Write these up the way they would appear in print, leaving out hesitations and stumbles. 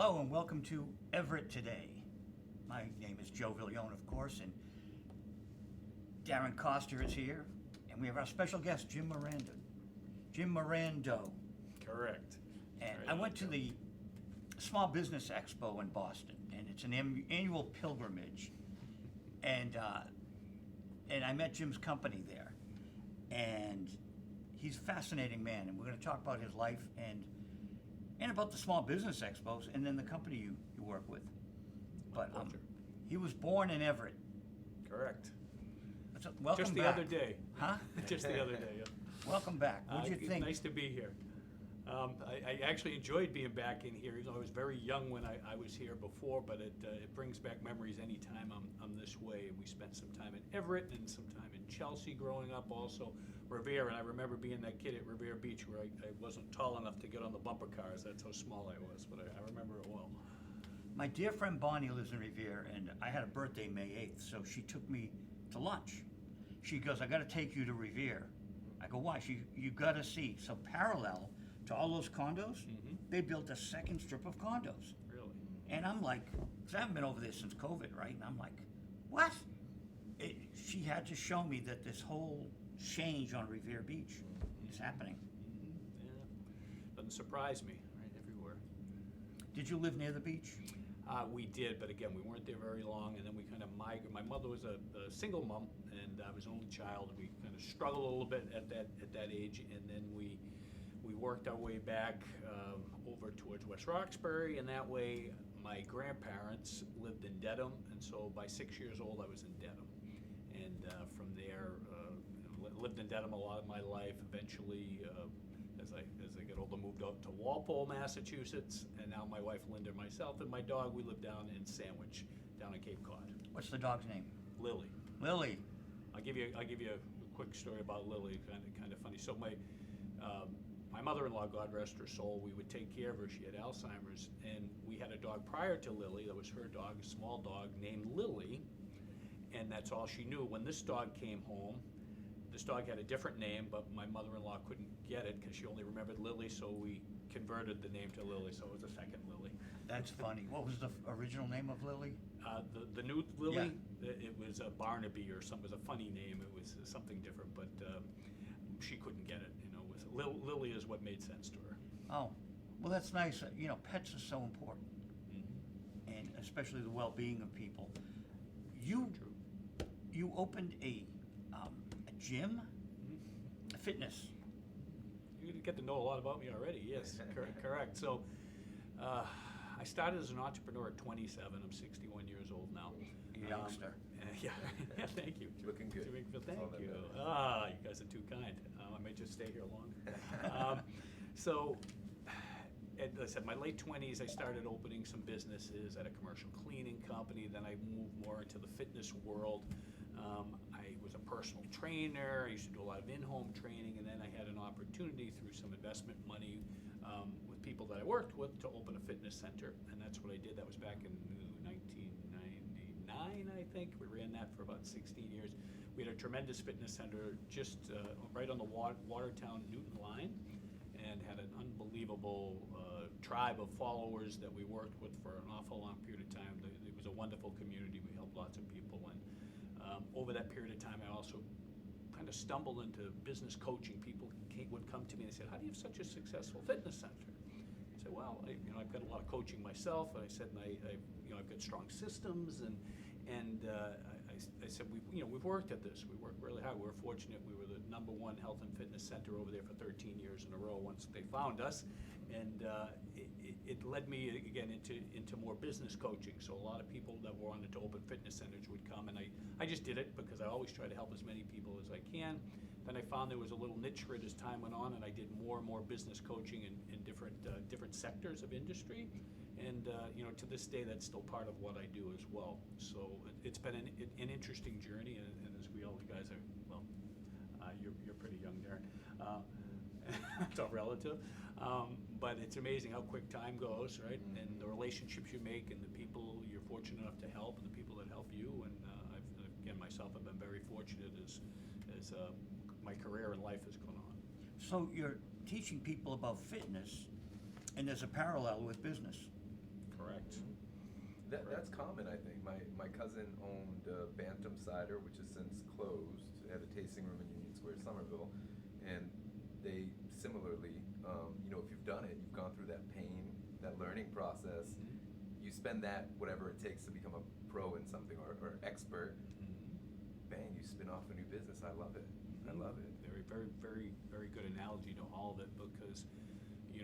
Hello and welcome to Everett Today. My name is Joe Viglione, of course, and Darren Costa is here, and we have our special guest, Jim Morando. Correct. And I went to the Small Business Expo in Boston, and it's an annual pilgrimage, and I met Jim's company there, and he's a fascinating man, and we're going to talk about his life and about the Small Business Expos, and then the company you work with. But he was born in Everett. Correct. Welcome Just the back. other day. Huh? Just the other day, yeah. Welcome back. What'd you think? Nice to be here. I actually enjoyed being back in here. I was very young when I was here before, but it brings back memories anytime I'm this way. We spent some time in Everett and some time in Chelsea growing up, also Revere. And I remember being that kid at Revere Beach where I wasn't tall enough to get on the bumper cars. That's how small I was, but I remember it well. My dear friend Bonnie lives in Revere, and I had a birthday May 8th, so she took me to lunch. She goes, I got to take you to Revere. I go, why? You got to see. So parallel to all those condos, they built a second strip of condos. Really? And I'm like, because I haven't been over there since COVID, right? And I'm like, what? She had to show me that this whole change on Revere Beach is happening. Yeah. Doesn't surprise me, right? Everywhere. Did you live near the beach? We did, but again, we weren't there very long, and then we kind of migrated. My mother was a single mom, and I was an only child, and we kind of struggled a little bit at that age, and then we worked our way back over towards West Roxbury, and that way my grandparents lived in Dedham, and so by 6 years old I was in Dedham, and from there lived in Dedham a lot of my life. Eventually, as I got older, moved out to Walpole, Massachusetts, and now my wife Linda, myself, and my dog, we live down in Sandwich, down in Cape Cod. What's the dog's name? Lily. Lily. I'll give you a quick story about Lily. Kind of funny. So my mother-in-law, God rest her soul, we would take care of her. She had Alzheimer's, and we had a dog prior to Lily. That was her dog, a small dog named Lily, and that's all she knew. When this dog came home, this dog had a different name, but my mother-in-law couldn't get it because she only remembered Lily, so we converted the name to Lily, so it was a second Lily. That's funny. What was the original name of Lily? The new Lily, it was a Barnaby or something. It was a funny name. It was something different, but she couldn't get it. Lily is what made sense to her. Oh, well, that's nice. Pets are so important, and especially the well-being of people. You opened a gym, a fitness. You get to know a lot about me already. Yes, correct. So I started as an entrepreneur at 27. I'm 61 years old now. Youngster. Yeah, thank you. You're looking good. Thank you. You guys are too kind. I may just stay here longer. So, as I said, my late 20s, I started opening some businesses at a commercial cleaning company. Then I moved more into the fitness world. I was a personal trainer. I used to do a lot of in-home training, and then I had an opportunity through some investment money with people that I worked with to open a fitness center, and that's what I did. That was back in 1999, I think. We ran that for about 16 years. We had a tremendous fitness center just right on the Watertown Newton line, and had an unbelievable tribe of followers that we worked with for an awful long period of time. It was a wonderful community. We helped lots of people, and over that period of time, I also kind of stumbled into business coaching. People would come to me and they said, "How do you have such a successful fitness center?" I said, "Well, I've got a lot of coaching myself." And I said, I've got strong systems, and I said, we've worked at this. We worked really hard. We're fortunate. We were the #1 health and fitness center over there for 13 years in a row once they found us, and it led me again into more business coaching. So a lot of people that wanted to open fitness centers would come, and I just did it because I always try to help as many people as I can. Then I found there was a little niche for it as time went on, and I did more and more business coaching in different sectors of industry. And to this day, that's still part of what I do as well. So it's been an interesting journey, and as we all the guys are, well, you're pretty young, Darren. It's all relative, but it's amazing how quick time goes, right? And the relationships you make, and the people you're fortunate enough to help, and the people that help you. And I've been very fortunate as my career and life has gone on. So you're teaching people about fitness, and there's a parallel with business. correct. That's common, I think. My cousin owned Bantam Cider, which has since closed. They had a tasting room in Union Square, Somerville, and they similarly, if you've done it, you've gone through that pain, that learning process. Mm-hmm. You spend that whatever it takes to become a pro in something or expert. Bang, you spin off a new business. I love it. I love it. Very, very, very, very good analogy to all of it, because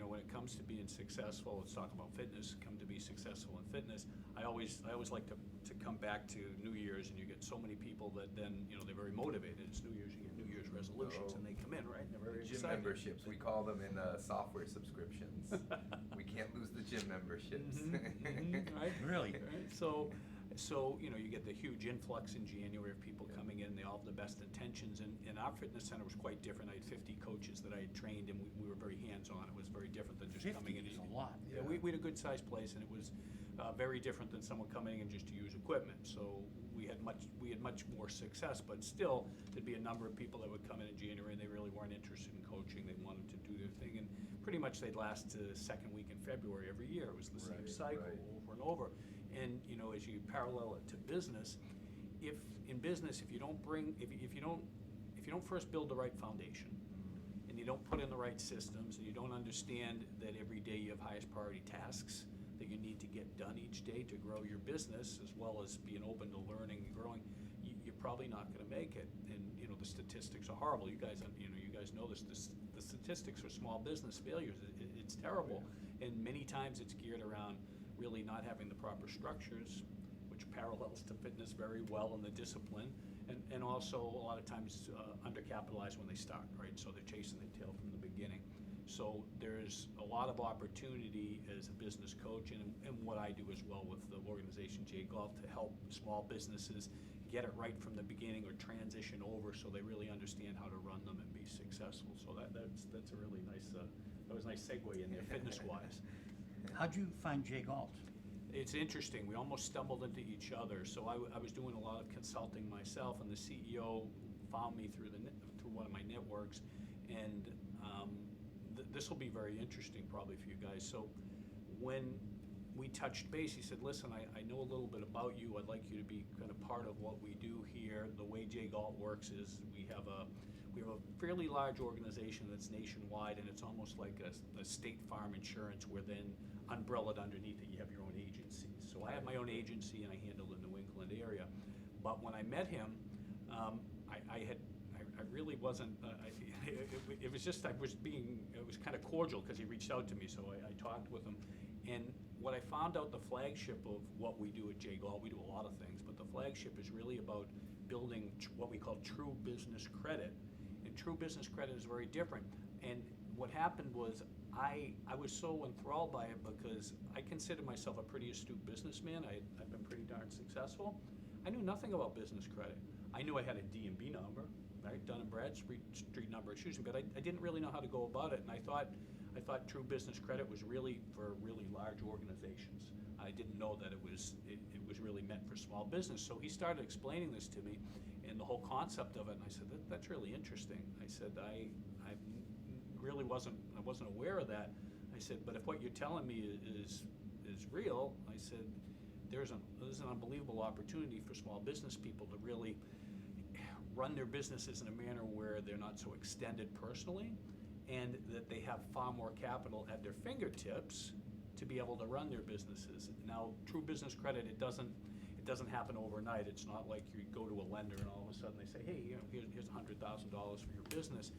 when it comes to being successful, let's talk about fitness. Come to be successful in fitness. I always like to come back to New Year's, and you get so many people that then they're very motivated. It's New Year's, you get New Year's resolutions, and they come in, right? And they're very Gym excited. memberships, we call them in software subscriptions. We can't lose the gym memberships. Right? Really? Right? So you get the huge influx in January of people coming in. They all have the best intentions, and our fitness center was quite different. I had 50 coaches that I had trained, and we were very hands-on. It was very different than just 50 coming in. is a lot. Yeah, we had a good-sized place, and it was very different than someone coming in just to use equipment. So we had much more success, but still, there'd be a number of people that would come in January, and they really weren't interested in coaching. They wanted to do their thing, and pretty much they'd last to the second week in February every year. It was the same cycle over and over. And as you parallel it to business, if you don't first build the right foundation, and you don't put in the right systems, and you don't understand that every day you have highest priority tasks that you need to get done each day to grow your business, as well as being open to learning and growing, you're probably not going to make it. And the statistics are horrible. You guys know this. The statistics for small business failures, it's terrible. And many times it's geared around really not having the proper structures, which parallels to fitness very well, in the discipline, and also a lot of times undercapitalized when they start, right? So they're chasing their tail from the beginning. So there's a lot of opportunity as a business coach, and what I do as well with the organization Galt, to help small businesses get it right from the beginning or transition over, so they really understand how to run them and be successful. So that's a really nice that was a nice segue in there, fitness wise. How'd you find Galt? It's interesting. We almost stumbled into each other. So I was doing a lot of consulting myself, and the CEO found me through one of my networks, and this will be very interesting probably for you guys. So when we touched base, he said, listen, I know a little bit about you. I'd like you to be kind of part of what we do here. The way Galt works is we have a fairly large organization that's nationwide, and it's almost like a State Farm insurance, where then umbrellaed underneath it you have your own agency. So I have my own agency, and I handle the New England area. But when I met him, I really wasn't. It was just it was kind of cordial, because he reached out to me, so I talked with him. And what I found out, the flagship of what we do at Galt, we do a lot of things, but the flagship is really about building what we call true business credit. And true business credit is very different. And what happened was I was so enthralled by it, because I consider myself a pretty astute businessman. I've been pretty darn successful. I knew nothing about business credit. I knew I had a D&B number, right, Dun & Bradstreet number, but I didn't really know how to go about it. And I thought true business credit was really for really large organizations. I didn't know that it was really meant for small business. So he started explaining this to me, and the whole concept of it, and I said, that's really interesting. I said, I really wasn't aware of that. I said, but if what you're telling me is real, I said, there's an unbelievable opportunity for small business people to really run their businesses in a manner where they're not so extended personally, and that they have far more capital at their fingertips to be able to run their businesses. Now, true business credit, it doesn't happen overnight. It's not like you go to a lender and all of a sudden they say, hey, here's $100,000 for your business.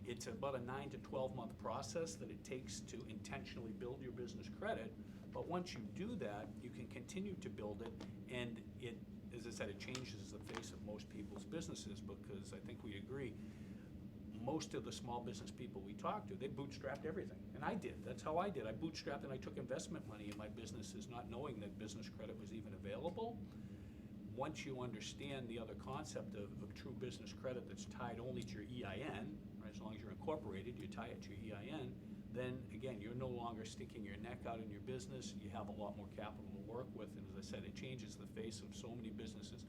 It's about a 9 to 12 month process that it takes to intentionally build your business credit. But once you do that, you can continue to build it, and it, as I said, it changes the face of most people's businesses, because I think we agree, most of the small business people we talk to, they bootstrapped everything. And I did. That's how I did. I bootstrapped, and I took investment money in my businesses, not knowing that business credit was even available. Once you understand the other concept of true business credit that's tied only to your EIN, right, as long as you're incorporated, you tie it to your EIN, then again, you're no longer sticking your neck out in your business. You have a lot more capital to work with, and as I said, it changes the face of so many businesses.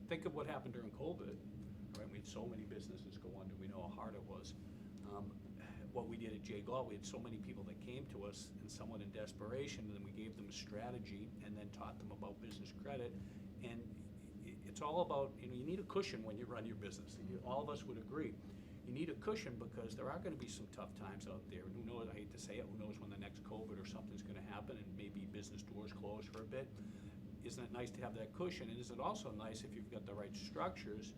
Think of what happened during COVID. Right, we had so many businesses go under. We know how hard it was. What we did at Jay Galt, we had so many people that came to us and somewhat in desperation, and then we gave them a strategy and then taught them about business credit. And it's all about, you need a cushion when you run your business. All of us would agree. You need a cushion because there are gonna be some tough times out there. And who knows, I hate to say it, who knows when the next COVID or something's gonna happen and maybe business doors close for a bit. Isn't it nice to have that cushion? And is it also nice if you've got the right structures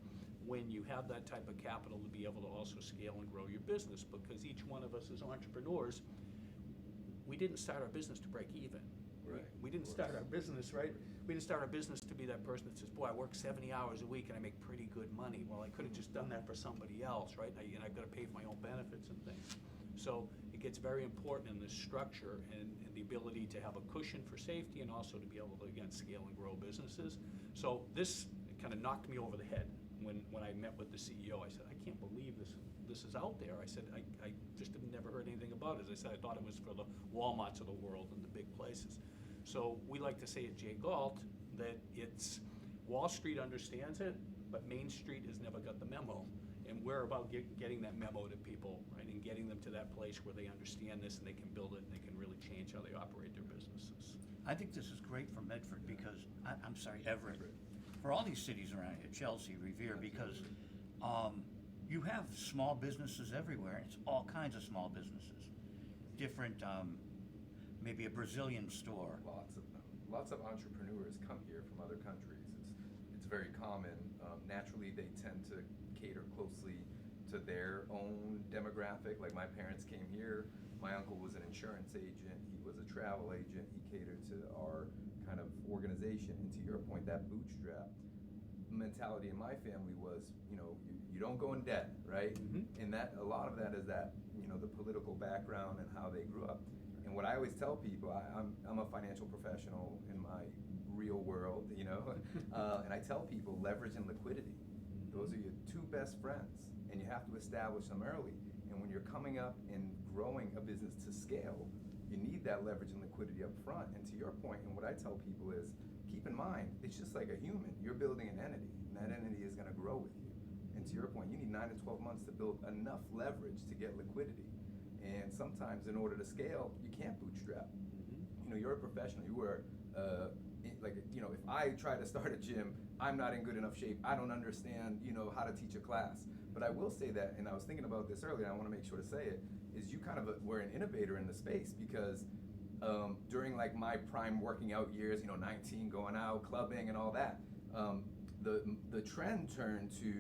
when you have that type of capital to be able to also scale and grow your business? Because each one of us as entrepreneurs, we didn't start our business to break even. Right. We didn't start our business, right? We didn't start our business to be that person that says, boy, I work 70 hours a week and I make pretty good money. Well, I could have just done that for somebody else, right? And I've got to pay for my own benefits and things. So it gets very important in this structure and the ability to have a cushion for safety and also to be able to, again, scale and grow businesses. So this kind of knocked me over the head when I met with the CEO. I said, I can't believe this is out there. I said, I just have never heard anything about it. As I said, I thought it was for the Walmarts of the world and the big places. So we like to say at Jay Galt that it's Wall Street understands it, but Main Street has never got the memo. And we're about getting that memo to people, right, and getting them to that place where they understand this and they can build it and they can really change how they operate their businesses. I think this is great for Medford because, I'm sorry, Everett, for all these cities around here, Chelsea, Revere, because you have small businesses everywhere. It's all kinds of small businesses. Different, maybe a Brazilian store. Lots of entrepreneurs come here from other countries. It's very common. Naturally, they tend to cater closely to their own demographic. Like my parents came here. My uncle was an insurance agent. He was a travel agent. He catered to our kind of organization. And to your point, that bootstrap mentality in my family was, you don't go in debt, right? Mm-hmm. And that a lot of that is that, the political background and how they grew up. And what I always tell people, I'm a financial professional in my real world, and I tell people leverage and liquidity. Those are your two best friends, and you have to establish them early. And when you're coming up and growing a business to scale, you need that leverage and liquidity up front. And to your point, and what I tell people is, keep in mind, it's just like a human. You're building an entity, and that entity is going to grow with you. And to your point, you need 9 to 12 months to build enough leverage to get liquidity. And sometimes in order to scale, you can't bootstrap. Mm-hmm. You're a professional. You were, if I try to start a gym, I'm not in good enough shape. I don't understand, how to teach a class. But I will say that, and I was thinking about this earlier, and I want to make sure to say it, is you kind of were an innovator in the space because during like my prime working out years, 19, going out, clubbing and all that, the trend turned to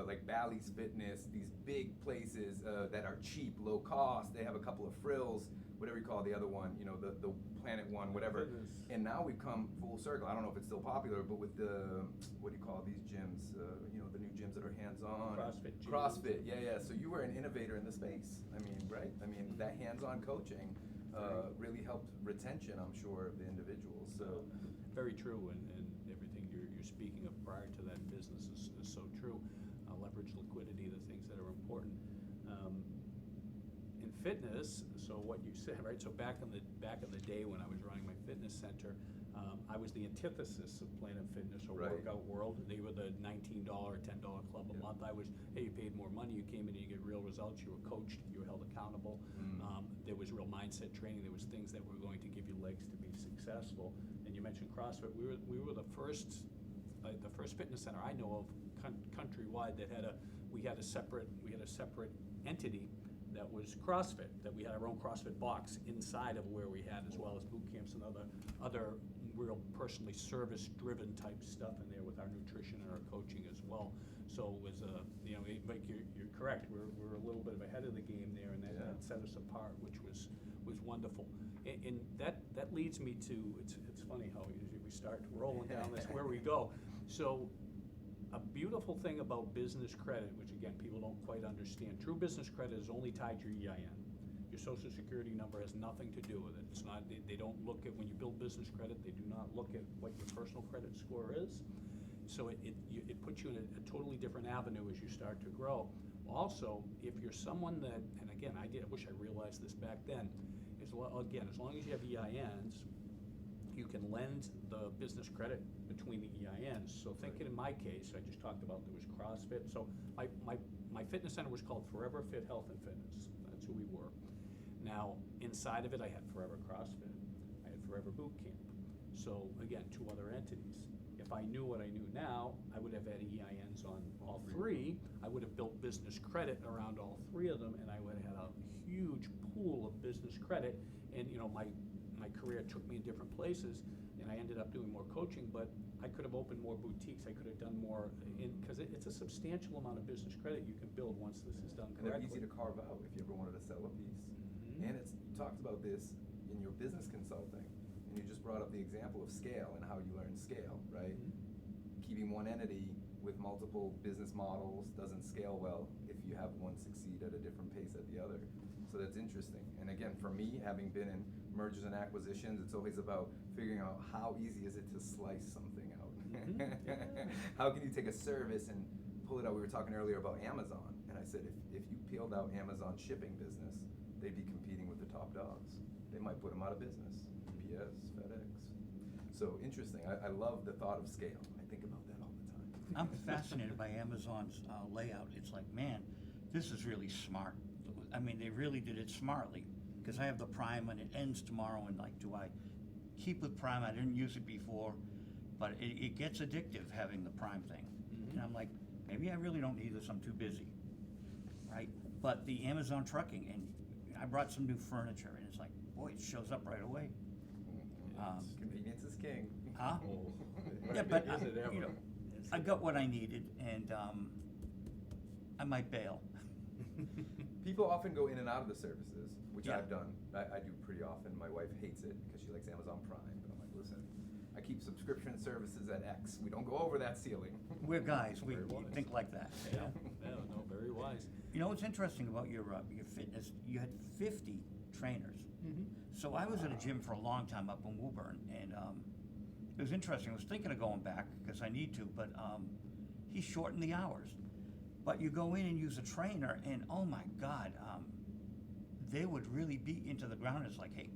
like Bally's Fitness, these big places that are cheap, low cost. They have a couple of frills, whatever you call the other one, the Planet One, whatever. And now we've come full circle. I don't know if it's still popular, but with the, what do you call these gyms? The new gyms that are hands-on. CrossFit gyms. CrossFit, yeah. So you were an innovator in the space. Right? That hands-on coaching really helped retention, I'm sure, of the individuals. So very true, and everything you're speaking of prior to that business is so true. Leverage, liquidity, the things that are important. In fitness, so what you said, right? So back in the day when I was running my fitness center, I was the antithesis of Planet Fitness or Right. Workout World. They were the $19, $10 club a month. I was, hey, you paid more money, you came in and you get real results, you were coached, you were held accountable. There was real mindset training, there was things that were going to give you legs to be successful. And you mentioned CrossFit. We were the first fitness center I know of countrywide that we had a separate entity that was CrossFit, that we had our own CrossFit box inside of where we had, as well as boot camps and other real personally service-driven type stuff in there with our nutrition and our coaching as well. So it was, Mike, you're correct. We're a little bit of ahead of the game there, and that set us apart, which was wonderful. And that leads me to, it's funny how usually we start rolling down this, where we go. So a beautiful thing about business credit, which again, people don't quite understand, true business credit is only tied to your EIN. Your social security number has nothing to do with it. It's not, they don't look at, when you build business credit, they do not look at what your personal credit score is. So it puts you in a totally different avenue as you start to grow. Also, if you're someone that, and again, I wish I realized this back then, as long as you have EINs, you can lend the business credit between the EINs. So thinking in my case, I just talked about there was CrossFit. So my fitness center was called Forever Fit Health and Fitness. That's who we were. Now, inside of it, I had Forever CrossFit, I had Forever Boot Camp. So again, 2 other entities. If I knew what I knew now, I would have had EINs on all 3. I would have built business credit around all 3 of them, and I would have had a huge pool of business credit. And you know, my career took me in different places, and I ended up doing more coaching, but I could have opened more boutiques, I could have done more, because it's a substantial amount of business credit you can build once this is done And they're correctly. easy to carve out if you ever wanted to sell a piece. Mhm. And you talked about this in your business consulting, and you just brought up the example of scale and how you learn scale, right? Mhm. Keeping one entity with multiple business models doesn't scale well if you have one succeed at a different pace at the other. So that's interesting. And again, for me, having been in mergers and acquisitions, it's always about figuring out how easy is it to slice something out. Mhm. How can you take a service and pull it out? We were talking earlier about Amazon, and I said if you peeled out Amazon's shipping business, they'd be competing with the top dogs. They might put them out of business. UPS, FedEx. So interesting. I love the thought of scale. I think about that all the time. I'm fascinated by Amazon's layout. It's like, man, this is really smart. I mean, they really did it smartly, because I have the Prime and it ends tomorrow, and like, do I keep with Prime? I didn't use it before, but it gets addictive having the Prime thing. Mhm. And I'm like, maybe I really don't need this, I'm too busy, right? But the Amazon trucking, and I brought some new furniture, and it's like, boy, it shows up right away. Convenience is king. Huh? Oh, Yeah, but, is it ever? you know, Is I it got ever? what I needed, and I might bail. People often go in and out of the services, which Yeah. I've done. I do pretty often. My wife hates it because she likes Amazon Prime, but I'm like, listen, I keep subscription services at X. We don't go over that ceiling. We're guys, we Very wise. think like that. you Yeah, know? yeah, no, very wise. You know what's interesting about your fitness? You had 50 trainers. Mm-hmm. So I was at a gym for a long time up in Woburn, and it was interesting. I was thinking of going back because I need to, but he shortened the hours. But you go in and use a trainer, and oh my God, they would really beat you into the ground. It's like, hey,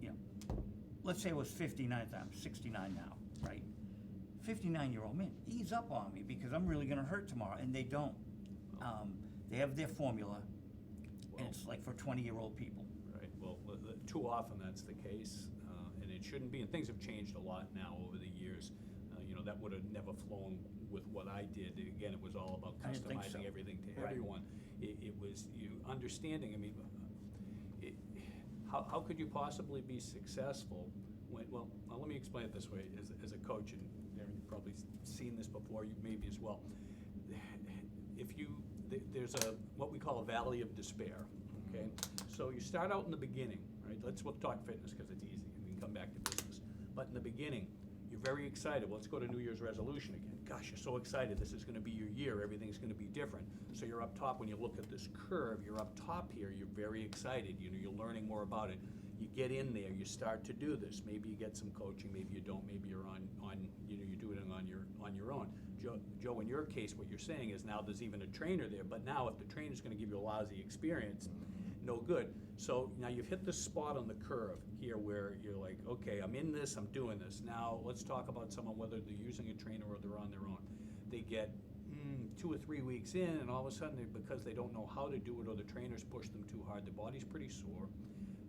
you know, let's say it was 59, I'm 69 now, right? 59-year-old man, ease up on me because I'm really gonna hurt tomorrow, and they don't. They have their formula, and Well- it's like for 20-year-old people. Right, well, too often that's the case, and it shouldn't be, and things have changed a lot now over the years. You know, that would have never flown with what I did. Again, it was all about I didn't think so. customizing everything to Right. everyone. It was you understanding, I mean, how could you possibly be successful when, well, let me explain it this way, as a coach, and Darren, you've probably seen this before, you maybe as well. If you, there's what we call a valley of despair, okay? So you start out in the beginning, right? We'll talk fitness because it's easy, and we can come back to business. But in the beginning, you're very excited. Well, let's go to New Year's resolution again. Gosh, you're so excited. This is gonna be your year. Everything's gonna be different. So you're up top. When you look at this curve, you're up top here. You're very excited. You know, you're learning more about it. You get in there. You start to do this. Maybe you get some coaching. Maybe you don't. Maybe you're on you know, you're doing it on your own. Joe, in your case, what you're saying is now there's even a trainer there. But now, if the trainer's gonna give you a lousy experience, no good. So now you've hit the spot on the curve here where you're like, okay, I'm in this, I'm doing this. Now let's talk about someone, whether they're using a trainer or they're on their own. They get 2 or 3 weeks in, and all of a sudden, because they don't know how to do it or the trainers push them too hard, their body's pretty sore.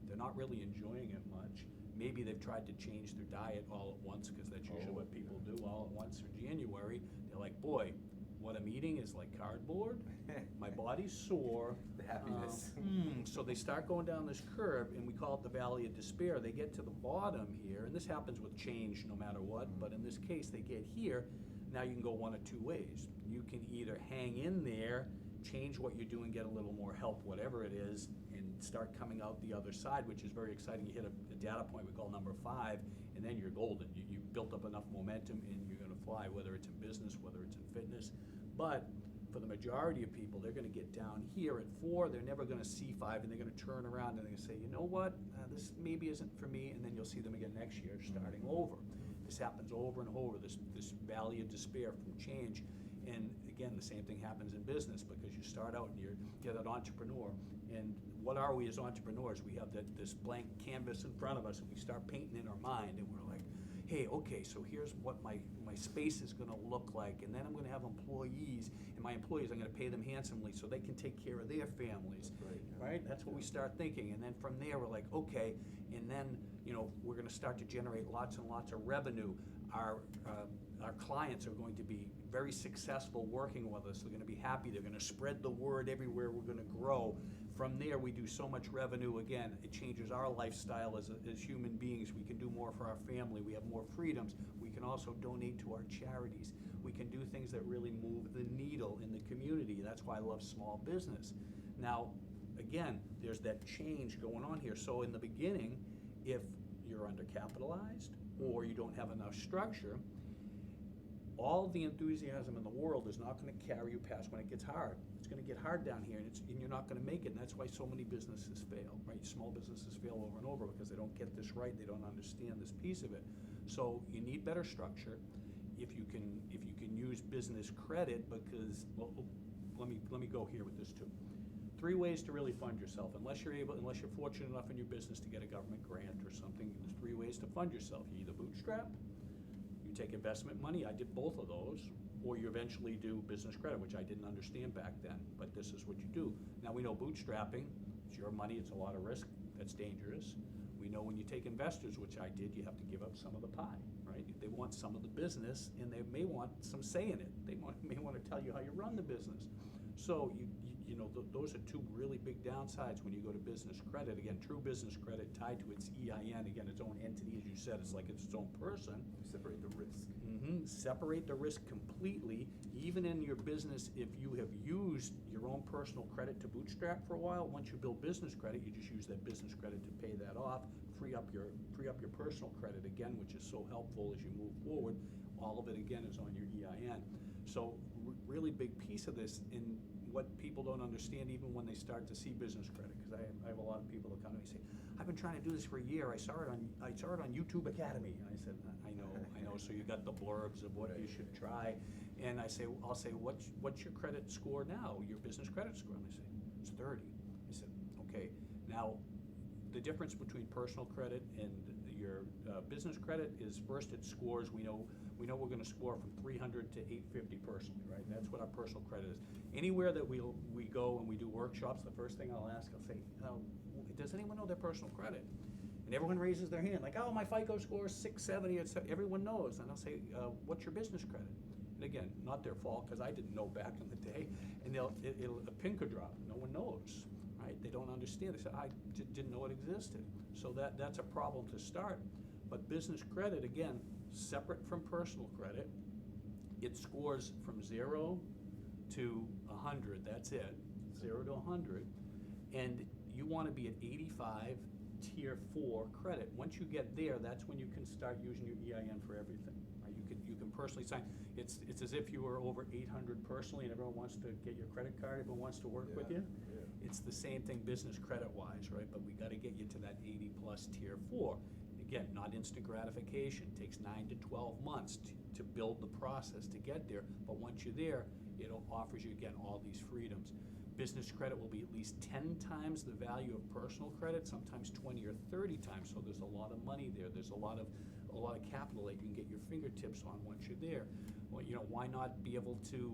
They're not really enjoying it much. Maybe they've tried to change their diet all at once, because that's usually what people do all at once in January. They're like, boy, what I'm eating is like cardboard. My body's sore. The happiness. So they start going down this curve, and we call it the valley of despair. They get to the bottom here, and this happens with change no matter what, but in this case, they get here. Now you can go one of 2 ways. You can either hang in there, change what you're doing, get a little more help, whatever it is, and start coming out the other side, which is very exciting. You hit a data point we call number 5, and then you're golden. You built up enough momentum, and you're gonna fly, whether it's in business, whether it's in fitness. But for the majority of people, they're gonna get down here at 4, they're never gonna see 5, and they're gonna turn around and they're gonna say, you know what, this maybe isn't for me, and then you'll see them again next year, starting over. This happens over and over, this valley of despair from change. And again, the same thing happens in business, because you start out and you're that entrepreneur. And what are we as entrepreneurs? We have this blank canvas in front of us, and we start painting in our mind, and we're like, hey, okay, so here's what my space is gonna look like, and then I'm gonna have employees, and my employees, I'm gonna pay them handsomely so they can take care of their families. Right, right? That's what we start thinking, and then from there, we're like, okay, and then, we're gonna start to generate lots and lots of revenue. Our clients are going to be very successful working with us, they're gonna be happy, they're gonna spread the word everywhere, we're gonna grow. From there, we do so much revenue, again, it changes our lifestyle as human beings, we can do more for our family, we have more freedoms, we can also donate to our charities, we can do things that really move the needle in the community, that's why I love small business. Now, again, there's that change going on here, so in the beginning, if you're undercapitalized, or you don't have enough structure, all the enthusiasm in the world is not gonna carry you past when it gets hard. It's gonna get hard down here, and you're not gonna make it, and that's why so many businesses fail, right? Small businesses fail over and over because they don't get this right, they don't understand this piece of it. So you need better structure. If you can use business credit, because, well, let me go here with this too. 3 ways to really fund yourself, unless you're fortunate enough in your business to get a government grant or something, there's 3 ways to fund yourself. You either bootstrap, you take investment money, I did both of those, or you eventually do business credit, which I didn't understand back then, but this is what you do. Now we know bootstrapping, it's your money, it's a lot of risk, that's dangerous. We know when you take investors, which I did, you have to give up some of the pie, right? They want some of the business, and they may want some say in it. They may want to tell you how you run the business. So those are 2 really big downsides when you go to business credit. Again, true business credit tied to its EIN, again, its own entity, as you said, it's like it's its own person. You separate the risk. Separate the risk completely. Even in your business, if you have used your own personal credit to bootstrap for a while, once you build business credit, you just use that business credit to pay that off, free up your personal credit again, which is so helpful as you move forward. All of it again is on your EIN. So really big piece of this in what people don't understand even when they start to see business credit, because I have a lot of people that come to me and say, I've been trying to do this for a year, I saw it on YouTube Academy, and I said, I know, so you got the blurbs of what you should try, and I'll say, what's your credit score now, your business credit score? And they say, it's 30. I said, okay, now the difference between personal credit and your business credit is, first it scores, we know we're gonna score from 300 to 850 personally, right? That's what our personal credit is. Anywhere that we go and we do workshops, the first thing I'll say, does anyone know their personal credit? And everyone raises their hand, like, oh, my FICO score is 670, everyone knows. And I'll say, what's your business credit? And again, not their fault, because I didn't know back in the day, and a pin could drop, no one knows, right? They don't understand, they say, I didn't know it existed. So that's a problem to start. But business credit, again, separate from personal credit, it scores from 0 to 100, that's it, 0 to 100, and you want to be at 85 tier 4 credit. Once you get there, that's when you can start using your EIN for everything. Right? You can personally sign. It's as if you were over 800 personally, and everyone wants to get your credit card, everyone wants to work with you. Yeah. It's the same thing business credit wise, right? But we got to get you to that 80 plus tier 4. Again, not instant gratification. It takes 9 to 12 months to build the process to get there. But once you're there, it offers you, again, all these freedoms. Business credit will be at least 10 times the value of personal credit, sometimes 20 or 30 times. So there's a lot of money there. There's a lot of capital that you can get your fingertips on once you're there. Well, why not be able to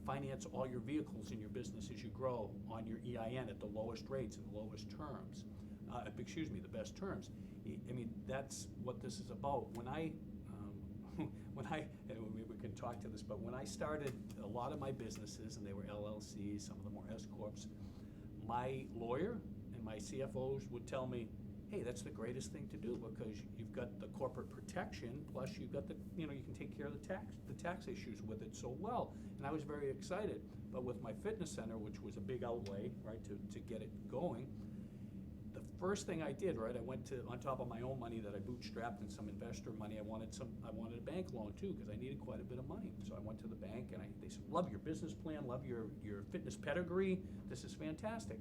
finance all your vehicles in your business as you grow on your EIN at the lowest rates and the lowest terms? The best terms. I mean, that's what this is about. When I, and we can talk to this, but when I started a lot of my businesses, and they were LLCs, some of them were S-corps, my lawyer and my CFOs would tell me, hey, that's the greatest thing to do, because you've got the corporate protection, plus you've got you can take care of the tax issues with it so well. And I was very excited. But with my fitness center, which was a big outlay, right, to get it going, the first thing I did, right, I went to, on top of my own money that I bootstrapped and some investor money, I wanted a bank loan too, because I needed quite a bit of money. So I went to the bank, and they said, love your business plan, love your fitness pedigree, this is fantastic.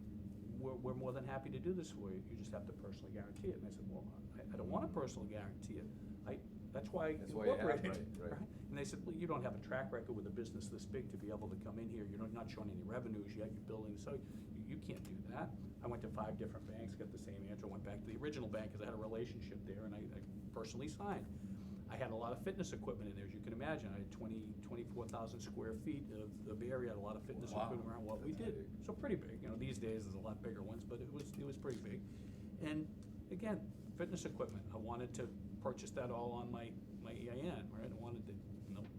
We're more than happy to do this for you. You just have to personally guarantee it. And I said, well, I don't want to personally guarantee it. That's why I incorporated. Right? And they said, well, you don't have a track record with a business this big to be able to come in here. You're not showing any revenues yet. You're building, so you can't do that. I went to 5 different banks, got the same answer. Went back to the original bank because I had a relationship there, and I personally signed. I had a lot of fitness equipment in there, as you can imagine. I had 24,000 square feet of area, had a lot of fitness Wow. equipment around what we That's did. big. So pretty big, these days there's a lot bigger ones, but it was pretty big. And again, fitness equipment, I wanted to purchase that all on my EIN, right? I wanted to,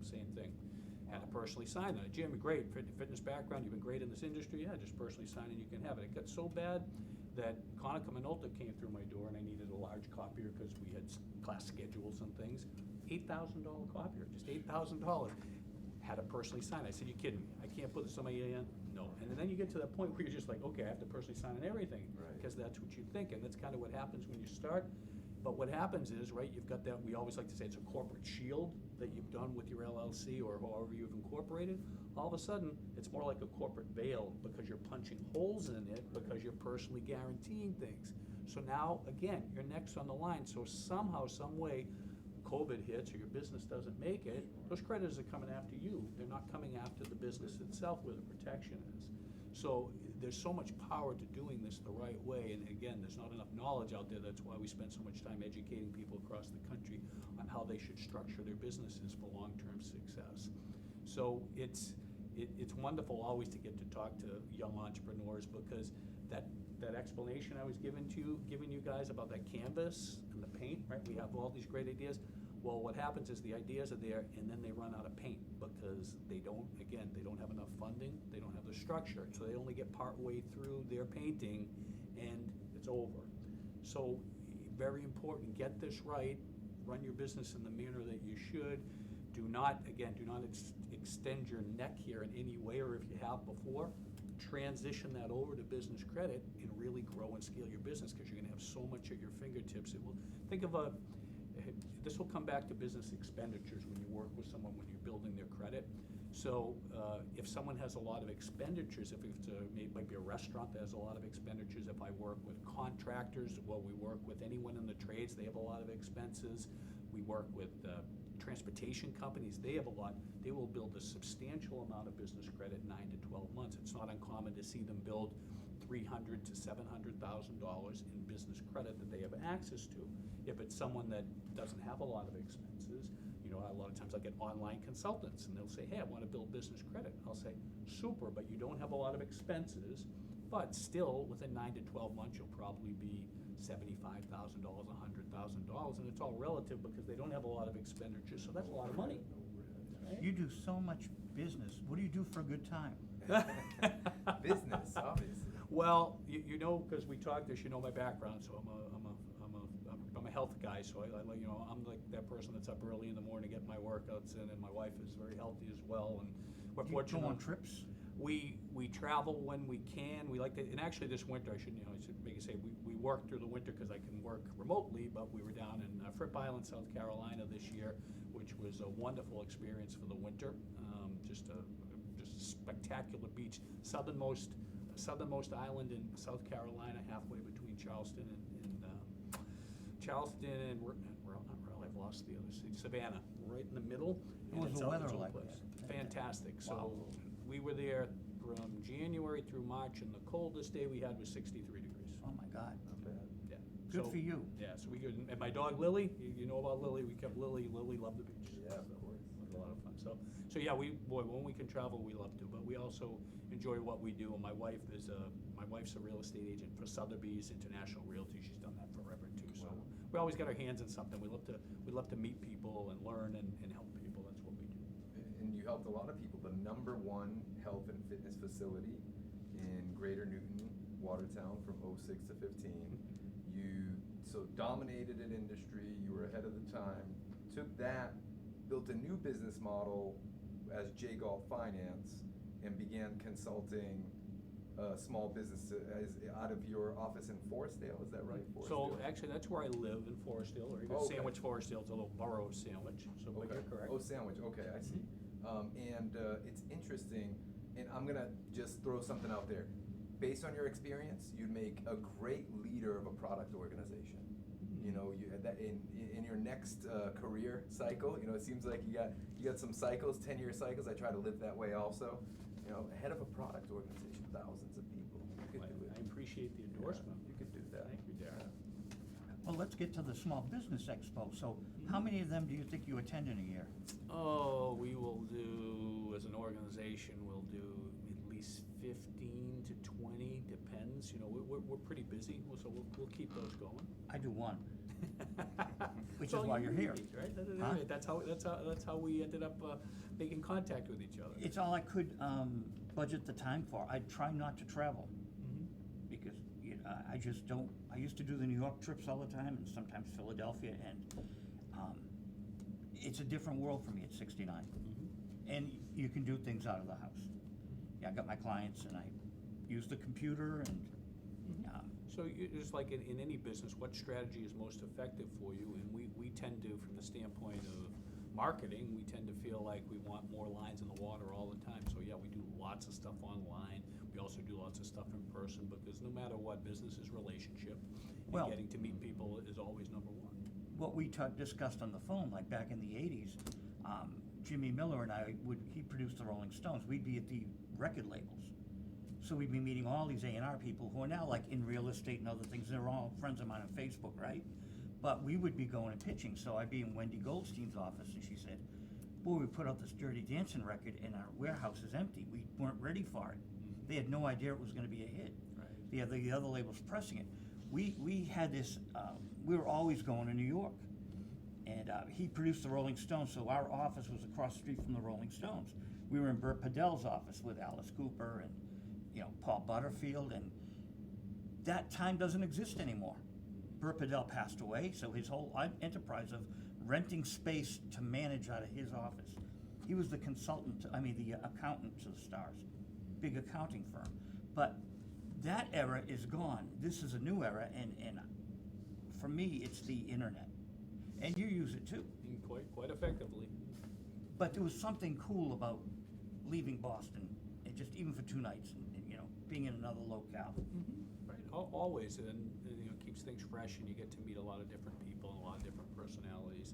same thing. Had to personally sign that. Jim, great, fitness background, you've been great in this industry, yeah, just personally sign and you can have it. It got so bad that Konica Minolta came through my door and I needed a large copier because we had class schedules and things. $8,000 copier, just $8,000. Had to personally sign. I said, you kidding me? I can't put this on my EIN? No. And then you get to that point where you're just like, okay, I have to personally sign on everything. Right. Because that's what you think, and that's kind of what happens when you start. But what happens is, right, you've got that, we always like to say it's a corporate shield that you've done with your LLC or however you've incorporated. All of a sudden, it's more like a corporate veil because you're punching holes in it because you're personally guaranteeing things. So now, again, you're next on the line. So somehow, some way, COVID hits or your business doesn't make it, those creditors are coming after you. They're not coming after the business itself where the protection is. So there's so much power to doing this the right way, and again, there's not enough knowledge out there. That's why we spend so much time educating people across the country on how they should structure their businesses for long-term success. So it's wonderful always to get to talk to young entrepreneurs because that explanation I was giving you guys about that canvas and the paint, right? We have all these great ideas. Well, what happens is the ideas are there and then they run out of paint because they don't have enough funding, they don't have the structure, so they only get part way through their painting and it's over. So very important, get this right, run your business in the manner that you should. Do not extend your neck here in any way, or if you have before, transition that over to business credit and really grow and scale your business because you're gonna have so much at your fingertips. This will come back to business expenditures when you work with someone, when you're building their credit. So if someone has a lot of expenditures, if it's might be a restaurant that has a lot of expenditures, if I work with contractors, well, we work with anyone in the trades, they have a lot of expenses. We work with transportation companies, they have a lot. They will build a substantial amount of business credit in 9 to 12 months. It's not uncommon to see them build $300,000 to $700,000 in business credit that they have access to. If it's someone that doesn't have a lot of expenses, a lot of times I get online consultants and they'll say, hey, I want to build business credit. I'll say, super, but you don't have a lot of expenses, but still within 9 to 12 months you'll probably be $75,000, $100,000, and it's all relative because they don't have a lot of expenditures, so that's a lot of money. Right? You do so much business. What do you do for a good time? Business, obviously. Well, because we talked this, my background, so I'm a health guy, so I'm like that person that's up early in the morning getting my workouts in, and my wife is very healthy as well, and we're Do you fortunate. go on trips? We travel when we can. We like to, and actually this winter, I should make it say, we work through the winter because I can work remotely, but we were down in Fripp Island, South Carolina this year, which was a wonderful experience for the winter. Just a spectacular beach, southernmost island in South Carolina, halfway between Charleston and I've lost the other city, Savannah, right in the middle. What was it's the out- weather it's all like place. there? Fantastic. So Wow. we were there from January through March, and the coldest day we had was 63 degrees. Oh, my God. Not bad. Yeah. Good So- for you. Yeah, so we could, and my dog Lily, you know about Lily, we kept Lily loved the beach. Yeah, of course. It was a lot of fun. So yeah, when we can travel, we love to, but we also enjoy what we do. And my wife's a real estate agent for Sotheby's International Realty. She's done that forever too. So Wow. we always got our hands in something. We love to meet people and learn and help people. That's what we do. And you helped a lot of people. The #1 health and fitness facility in Greater Newton, Watertown, from 06 to 15. You dominated an industry. You were ahead of the time. Took that, built a new business model as Galt Finance, and began consulting small businesses out of your office in Forestdale. Is that right? So Forestdale? actually, that's where I live in Forestdale, or even Okay. Sandwich, Forestdale. It's a little borough of Sandwich. So, but you're correct. Oh, Sandwich. Okay, I see. And it's interesting, and I'm gonna just throw something out there. Based on your experience, you'd make a great leader of a product organization. You had that in your next career cycle. It seems like you got some cycles, 10-year cycles. I try to live that way also. Head of a product organization, thousands of people. You could do it. I appreciate the endorsement. Yeah, you could do that. Thank you, Darren. Well, let's get to the Small Business Expo. So how many of them do you think you attend in a year? Oh, we will do, as an organization, we'll do at least 15 to 20, depends. You know, we're pretty busy, so we'll keep those going. I do one. Which So is why you're here. meet, right? Huh? That's how we ended up making contact with each other. It's all I could budget the time for. I try not to travel Mhm. because I just don't. I used to do the New York trips all the time and sometimes Philadelphia, and it's a different world for me at 69. Mhm. And you can do things out of the house. Yeah, I got my clients and I use the computer and So just like in any business, what strategy is most effective for you? And we tend to, from the standpoint of marketing, we tend to feel like we want more lines in the water all the time. So yeah, we do lots of stuff online. We also do lots of stuff in person because no matter what, business is relationship. Well- And getting to meet people is always number one. what we discussed on the phone, like back in the 80s, Jimmy Miller and he produced the Rolling Stones. We'd be at the record labels. So we'd be meeting all these A&R people who are now like in real estate and other things. They're all friends of mine on Facebook, right? But we would be going and pitching. So I'd be in Wendy Goldstein's office and she said, boy, we put out this Dirty Dancing record and our warehouse is empty. We weren't ready for it. They had no idea it was gonna be a hit. Right. The other labels pressing it. We had this, we were always going to New York. And he produced the Rolling Stones, so our office was across the street from the Rolling Stones. We were in Burt Padell's office with Alice Cooper and, Paul Butterfield, and that time doesn't exist anymore. Burt Padell passed away, so his whole enterprise of renting space to manage out of his office. He was the the accountant to the stars, big accounting firm. But that era is gone. This is a new era, and for me, it's the internet. And you use it too. Quite effectively. But there was something cool about leaving Boston, and just even for 2 nights, and being in another locale. Right, always, and it keeps things fresh, and you get to meet a lot of different people and a lot of different personalities.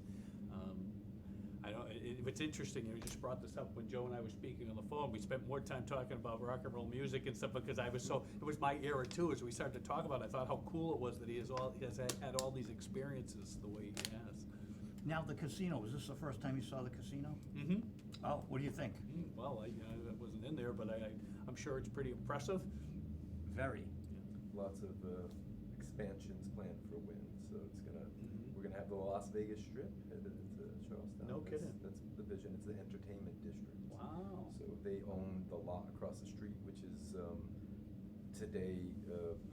It's interesting, you just brought this up when Joe and I were speaking on the phone. We spent more time talking about rock and roll music and stuff because it was my era too. As we started to talk about it, I thought how cool it was that he has had all these experiences the way he has. Now the casino, was this the first time you saw the casino? Mm-hmm. Oh, what do you think? Well, I wasn't in there, but I'm sure it's pretty impressive. Very. Lots of expansions planned for Wynn, so we're gonna have the Las Vegas Strip headed into Charlestown. No kidding. That's the vision. It's the entertainment district. Wow. So they own the lot across the street, which is today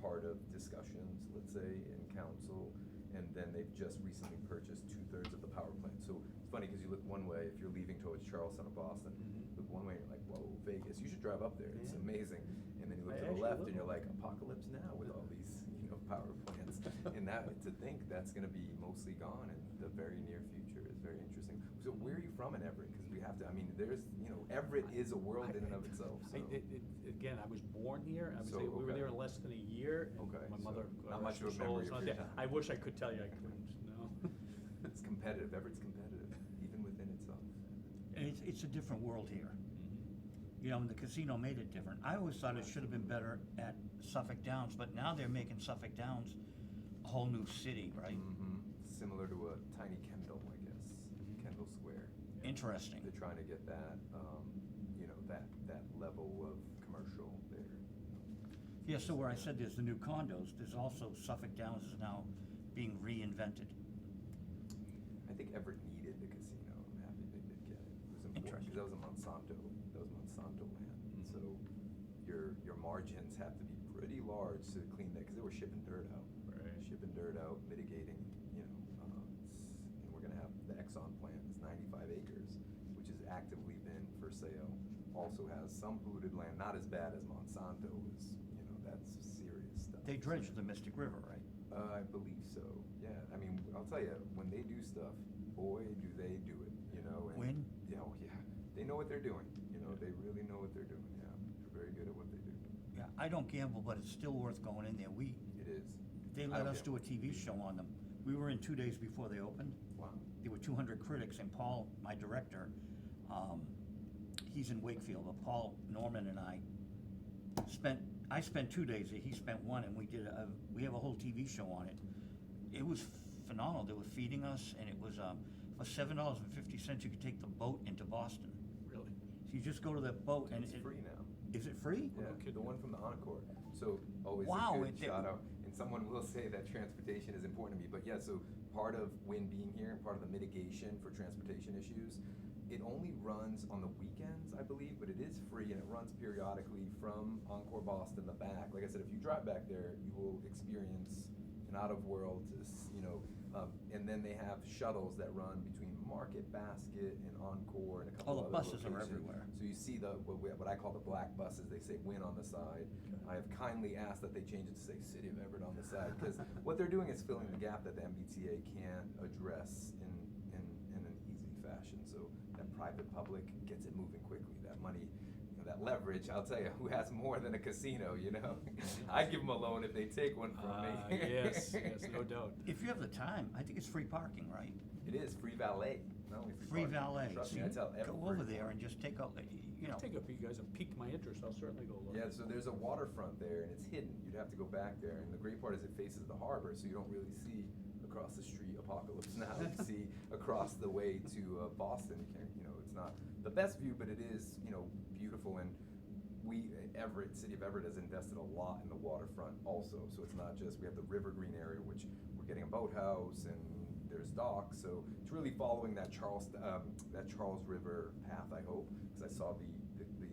part of discussions, let's say, in council, and then they've just recently purchased 2/3 of the power plant. So it's funny because you look one way if you're leaving towards Charleston or Boston. Look one way and you're like, whoa, Vegas! You should drive up there. It's amazing. And then you look I to the actually left will. and you're like, apocalypse now with all these power plants. And that to think that's going to be mostly gone in the very near future is very interesting. So where are you from in Everett? Because we have to. I mean, there's Everett is a world in and of itself. So. Again, I was born here. So, We were okay. there in less than a year. And Okay, my so mother, not God much rest of a her soul, memory is of not your there. time. I wish I could tell you I couldn't. No. It's competitive. Everett's competitive, even within itself. And it's a different world here. And the casino made it different. I always thought it should have been better at Suffolk Downs, but now they're making Suffolk Downs a whole new city, right? Similar to a tiny Kendall, I guess. Kendall Square. Interesting. They're trying to get that, that level of commercial there. Yeah, so where I said there's the new condos, there's also Suffolk Downs is now being reinvented. I think Everett needed the casino. I'm happy they did get it. It was important because that was a Monsanto land. So your margins have to be pretty large to clean that because they were shipping dirt out. Right. Shipping dirt out, mitigating, and we're gonna have the Exxon plant is 95 acres, which has actively been for sale. Also has some polluted land, not as bad as Monsanto is. That's serious stuff. They dredged the Mystic River, right? I believe so. Yeah. I mean, I'll tell you, when they do stuff, boy, do they do it. And, When? Yeah. They know what they're doing. They really know what they're doing. Yeah. They're very good at what they do. Yeah, I don't gamble, but it's still worth going in there. It is. They I let don't us do a TV show on them. We were in 2 days before they opened. Wow. There were 200 critics, and Paul, my director, he's in Wakefield, but Paul Norman and I spent 2 days there, he spent one, and we have a whole TV show on it. it was phenomenal. They were feeding us, and it was for $7.50 you could take the boat into Boston. Really? So you just go to the boat, and It's free now. Is it free? Yeah, kidding. the one from the Encore. So always Wow, a good it- shout out. And someone will say that transportation is important to me, but yeah. So part of Win being here and part of the mitigation for transportation issues, it only runs on the weekends, I believe, but it is free and it runs periodically from Encore Boston the back. Like I said, if you drive back there, you will experience an out of world, and then they have shuttles that run between Market Basket and Encore and a couple Oh, the other buses are locations. everywhere. So you see what I call the black buses. They say Win on the side. I have kindly asked that they change it to say City of Everett on the side, because what they're doing is filling the gap that the MBTA can't address in an easy fashion. So that private public gets it moving quickly. That money, that leverage, I'll tell you, who has more than a casino, I'd give them a loan if they take one from me. Yes, no doubt. If you have the time, I think it's free parking, right? It is free valet, not only Free parking. valet. Trust So me, you I tell go every over there and just take out, Take up, you guys have piqued my interest, I'll certainly go look. Yeah, so there's a waterfront there, and it's hidden. You'd have to go back there, and the great part is it faces the harbor, so you don't really see across the street Apocalypse Now. You see across the way to Boston. You can't, it's not the best view, but it is, beautiful. And City of Everett has invested a lot in the waterfront also. So it's not just, we have the River Green area, which we're getting a boathouse, and there's docks. So it's really following that Charles River path, I hope, because I saw the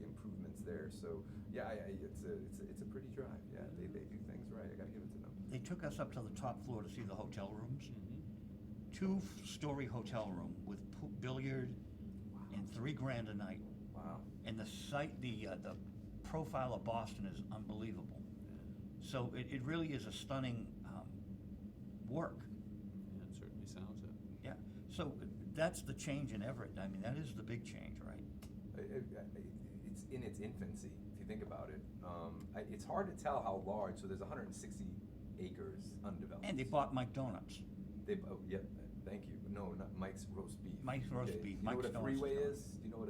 improvements there. So yeah, it's a pretty drive. Yeah, they do things right. I gotta give it to them. They took us up to the top floor to see the hotel rooms. Mhm. 2-story hotel room with billiard and $3,000 a night. Wow. And the site, the profile of Boston is unbelievable. So it really is a stunning work. Yeah, it certainly sounds it. Yeah. So that's the change in Everett. I mean, that is the big change, right? It's in its infancy, if you think about it. It's hard to tell how large. So there's 160 acres undeveloped. And they bought Mike Donuts. Yeah, thank you. No, not Mike's Roast Beef. Mike's Roast Okay, Beef, You know Mike's what a Donuts three-way is. is? Do you know what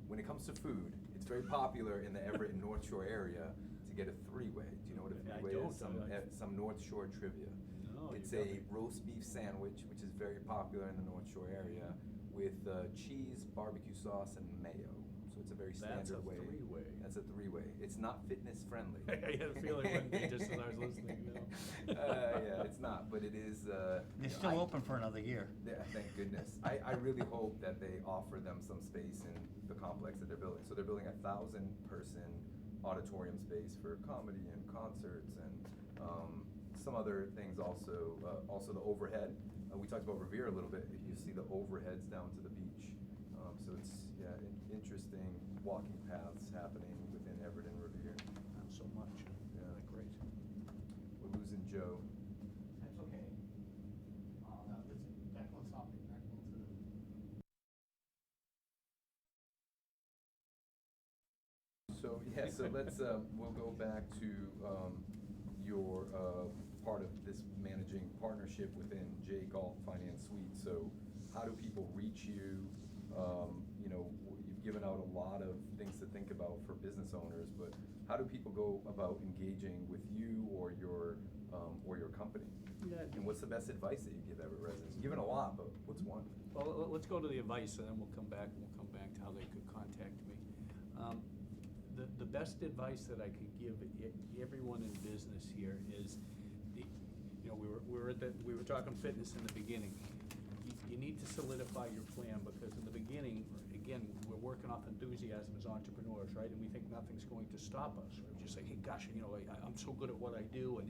when it comes to food, it's very popular in the Everett and North Shore area to get a three-way. Do you know what a I three-way don't. is? Some North Shore trivia. No, It's you a got me. roast beef sandwich, which is very popular in the North Shore area, with cheese, barbecue sauce, and mayo. So it's a very That's standard a way. three-way. That's a three-way. It's not fitness friendly. I had a feeling it wouldn't be just as I was listening, no. Yeah, it's not, but it is. They're still open for another year. Yeah, thank goodness. I really hope that they offer them some space in the complex that they're building. So they're building 1,000-person auditorium space for comedy and concerts and some other things also. Also the overhead. We talked about Revere a little bit. You see the overheads down to the beach. So it's interesting walking paths happening within Everett and Revere. Not so much. Yeah. Great. We're losing Joe. That's okay. Listen, back on topic, back onto the. So, let's, we'll go back to your part of this managing partnership within J. Galt Finance Suite. So how do people reach you? You've given out a lot of things to think about for business owners, but how do people go about engaging with you or your company? Yeah. And what's the best advice that you give Everett residents? You've given a lot, but what's one? Well, let's go to the advice, and then we'll come back to how they could contact me. The best advice that I could give everyone in business here is, we were talking fitness in the beginning. You need to solidify your plan, because in the beginning, again, we're working off enthusiasm as entrepreneurs, right? And we think nothing's going to stop us. We're just like, hey, gosh, I'm so good at what I do, and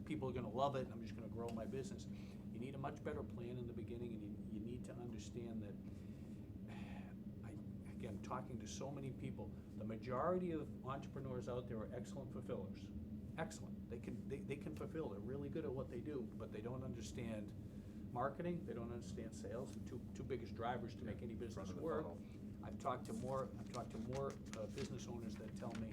people are gonna love it, and I'm just gonna grow my business. You need a much better plan in the beginning, and you need to understand that, again, talking to so many people, the majority of entrepreneurs out there are excellent fulfillers. Excellent. They can fulfill. They're really good at what they do, but they don't understand marketing. They don't understand sales. The two biggest drivers to make any business Front of the work. funnel. I've talked to more business owners that tell me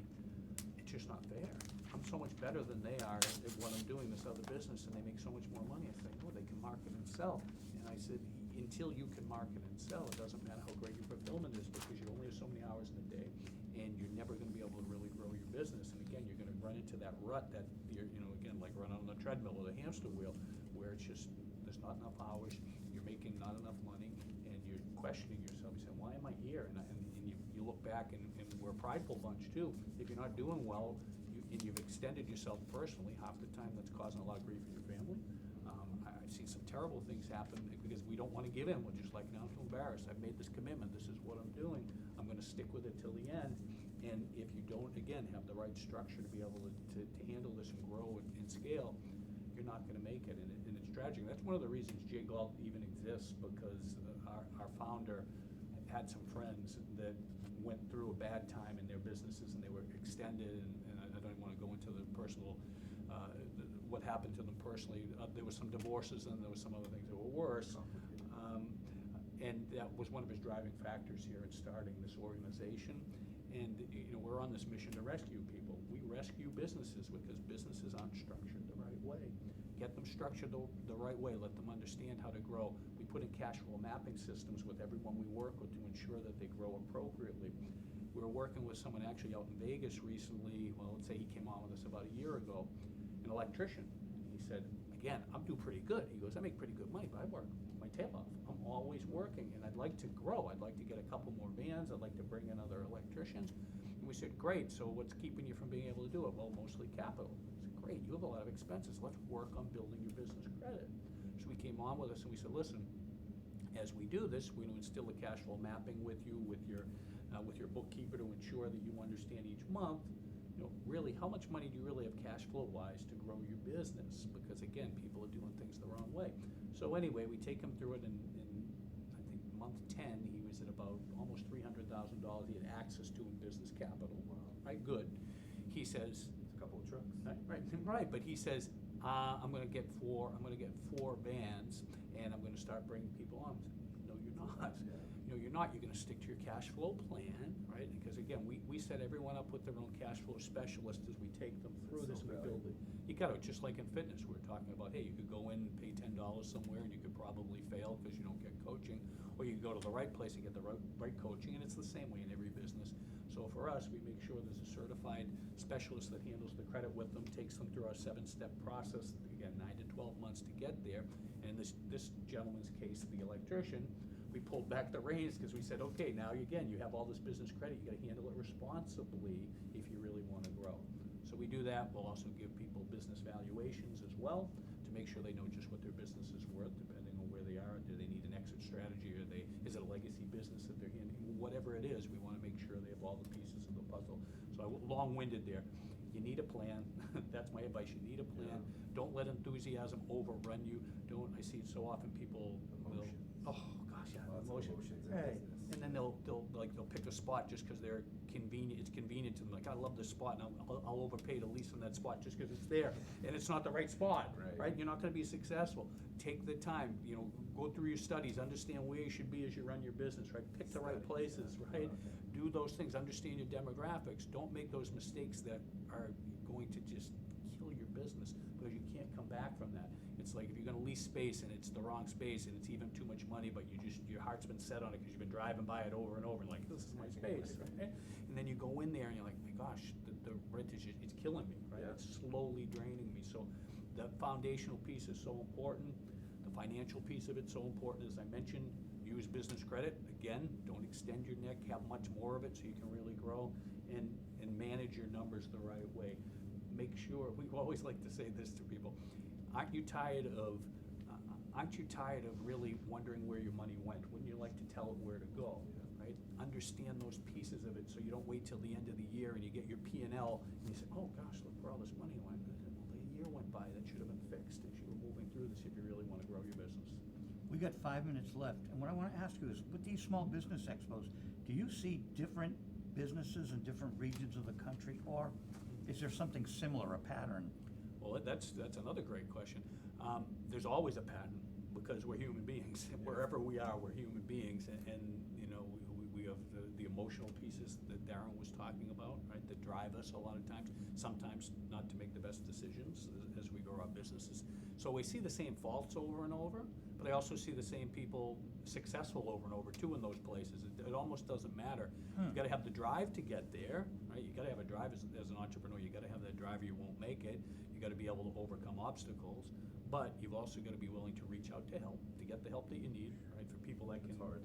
it's just not fair. I'm so much better than they are at what I'm doing, this other business, and they make so much more money. I say, no, they can market and sell. And I said, until you can market and sell, it doesn't matter how great your fulfillment is, because you only have so many hours in a day, and you're never gonna be able to really grow your business. And again, you're gonna run into that that rut, that you're, again, like running on the treadmill or the hamster wheel, where it's just, there's not enough hours, you're making not enough money, and you're questioning yourself. You say, why am I here? And you look back, and we're a prideful bunch too. If you're not doing well, and you've extended yourself personally, half the time that's causing a lot of grief in your family. I've seen some terrible things happen because we don't want to give in. We're just like, now I'm too embarrassed. I've made this commitment. This is what I'm doing. I'm going to stick with it till the end. And if you don't, again, have the right structure to be able to handle this and grow and scale, you're not going to make it. And it's tragic. That's one of the reasons Galt even exists, because our founder had some friends that went through a bad time in their businesses, and they were extended, and I don't even want to go into the personal, what happened to them personally. There was some divorces, and there was some other things that were worse. And that was one of his driving factors here in starting this organization. And we're on this mission to rescue people. We rescue businesses because businesses aren't structured the right way. Get them structured the right way, let them understand how to grow. We put in cash flow mapping systems with everyone we work with to ensure that they grow appropriately. We were working with someone actually out in Vegas recently, well, let's say he came on with us about a year ago, an electrician. He said, again, I'm doing pretty good. He goes, I make pretty good money, but I work my tail off. I'm always working, and I'd like to grow. I'd like to get a couple more vans. I'd like to bring in other electricians. And we said, great, so what's keeping you from being able to do it? Well, mostly capital. I said, great, you have a lot of expenses. Let's work on building your business credit. So he came on with us, and we said, listen, as we do this, we're going to instill a cash flow mapping with you, with your bookkeeper, to ensure that you understand each month, really how much money do you really have cash flow wise to grow your business? Because again, people are doing things the wrong way. So anyway, we take him through it, and I think month 10, he was at about almost $300,000. He had access to in business capital. Right, good. He says, It's a couple of trucks. right. But he says, I'm going to get four vans, and I'm going to start bringing people on. No, you're not. You're not. You're going to stick to your cash flow plan, right? Because again, we set everyone up with their own cash flow specialist as we take them through this and we build it. You got to, just like in fitness, we were talking about, hey, you could go in and pay $10 somewhere, and you could probably fail because you don't get coaching, or you can go to the right place and get the right coaching, and it's the same way in every business. So for us, we make sure there's a certified specialist that handles the credit with them, takes them through our 7-step process, again, 9 to 12 months to get there. And this gentleman's case, the electrician, we pulled back the reins because we said, okay, now again, you have all this business credit, you got to handle it responsibly if you really want to grow. So we do that. We'll also give people business valuations as well to make sure they know just what their business is worth, depending on where they are. Do they need an exit strategy, or is it a legacy business that they're handling? Whatever it is, we want to make sure they have all the pieces of the puzzle. So I long-winded there. You need a plan. That's my advice. You need a plan. Yeah. Don't let enthusiasm overrun you. I see it so often, people will, oh gosh, yeah, emotions. Hey. And then they'll pick a spot just because they're convenient. It's convenient to them. Like, I love this spot, and I'll overpay to lease on that spot just because it's there, and it's not the right spot. Right? You're not going to be successful. Take the time. Go through your studies. Understand where you should be as you run your business. Right? Pick the right places. Right? Do those things. Understand your demographics. Don't make those mistakes that are going to just kill your business, because you can't come back from that. It's like if you're going to lease space and it's the wrong space and it's even too much money, but your heart's been set on it because you've been driving by it over and over, like, this is my space, right? And then you go in there and you're like, my gosh, the rent is it's killing me, right? Yeah. It's slowly draining me. So the foundational piece is so important. The financial piece of it's so important. As I mentioned, use business credit. Again, don't extend your neck. Have much more of it so you can really grow, and manage your numbers the right way. Make sure, we always like to say this to people, aren't you tired of really wondering where your money went? Wouldn't you like to tell it where to go, right? Understand those pieces of it so you don't wait till the end of the year and you get your P&L and you say, oh gosh, look where all this money went. Well, the year went by, that should have been fixed as you were moving through this if you really want to grow your business. We got 5 minutes left, and what I want to ask you is, with these small business expos, do you see different businesses in different regions of the country, or is there something similar, a pattern? Well, that's another great question. There's always a pattern, because we're human beings. Wherever we are, we're human beings, and we have the emotional pieces that Darren was talking about, right, that drive us a lot of times, sometimes not to make the best decisions as we grow our businesses. So we see the same faults over and over, but I also see the same people successful over and over too in those places. It almost doesn't matter. You've got to have the drive to get there, right? You got to have a drive as an entrepreneur. You got to have that drive driver, you won't make it. You gotta be able to overcome obstacles, but you've also gotta be willing to reach out to help, to get the help that you need, right, for people that can. It's hard.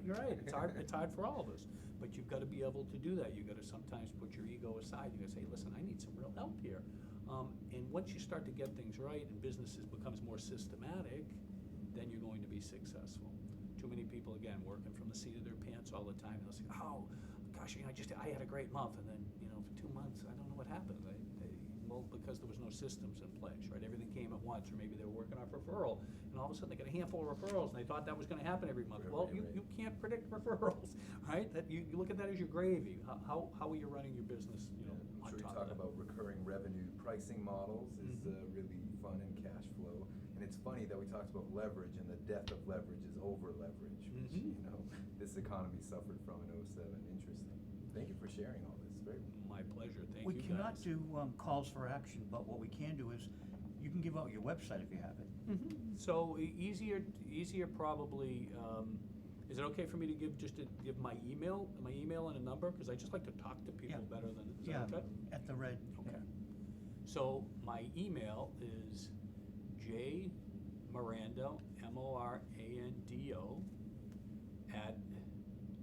You're right, it's hard for all of us, but you've gotta be able to do that. You gotta sometimes put your ego aside. You gotta say, listen, I need some real help here. And once you start to get things right and businesses becomes more systematic, then you're going to be successful. Too many people, again, working from the seat of their pants all the time. They'll say, oh, gosh, I had a great month, and then, for 2 months, I don't know what happened. Well, because there was no systems in place, right? Everything came at once, or maybe they were working off referral, and all of a sudden they got a handful of referrals, and they thought that was gonna happen every month. Well, you can't predict referrals, right? That, you look at that as your gravy. How are you running your business, I'm on sure you top talk of that? about recurring revenue pricing models is really fun and cash flow. And it's funny that we talked about leverage, and the death of leverage is over leverage, which, this economy suffered from in '07. Interesting. Thank you for sharing all this. Very My pleasure, thank We you guys. cannot do calls for action, but what we can do is, you can give out your website if you have it. So easier probably, is it okay for me to give my email and a number? Because I just like to talk to people Yeah. better than, is Yeah, that okay? at the red. Okay. So my email is jmorando, Morando, at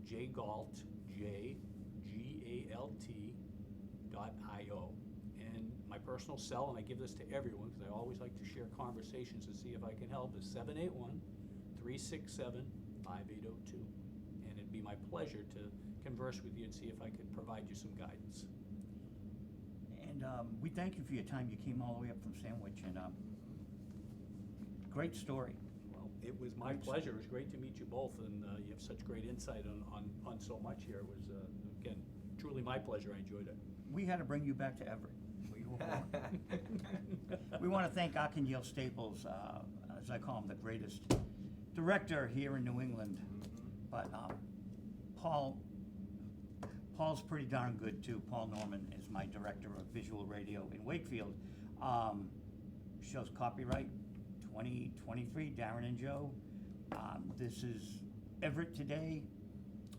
jgalt, jgalt.io. And my personal cell, and I give this to everyone, because I always like to share conversations and see if I can help, is 781-367-5802. And it'd be my pleasure to converse with you and see if I could provide you some guidance. And we thank you for your time. You came all the way up from Sandwich, and great story. Well, it was my pleasure. It was great to meet you both, and you have such great insight on so much here. It was, again, truly my pleasure. I enjoyed it. We had to bring you back to Everett. You were born. We want to thank Arcangel Staples, as I call him, the greatest director here in New England. But Paul's pretty darn good too. Paul Norman is my director of visual radio in Wakefield. Show's copyright 2023, Darren and Joe. This is Everett Today,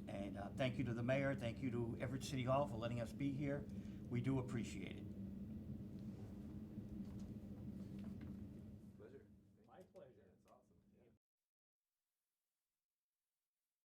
and thank you to the mayor, thank you to Everett City Hall for letting us be here. We do appreciate it.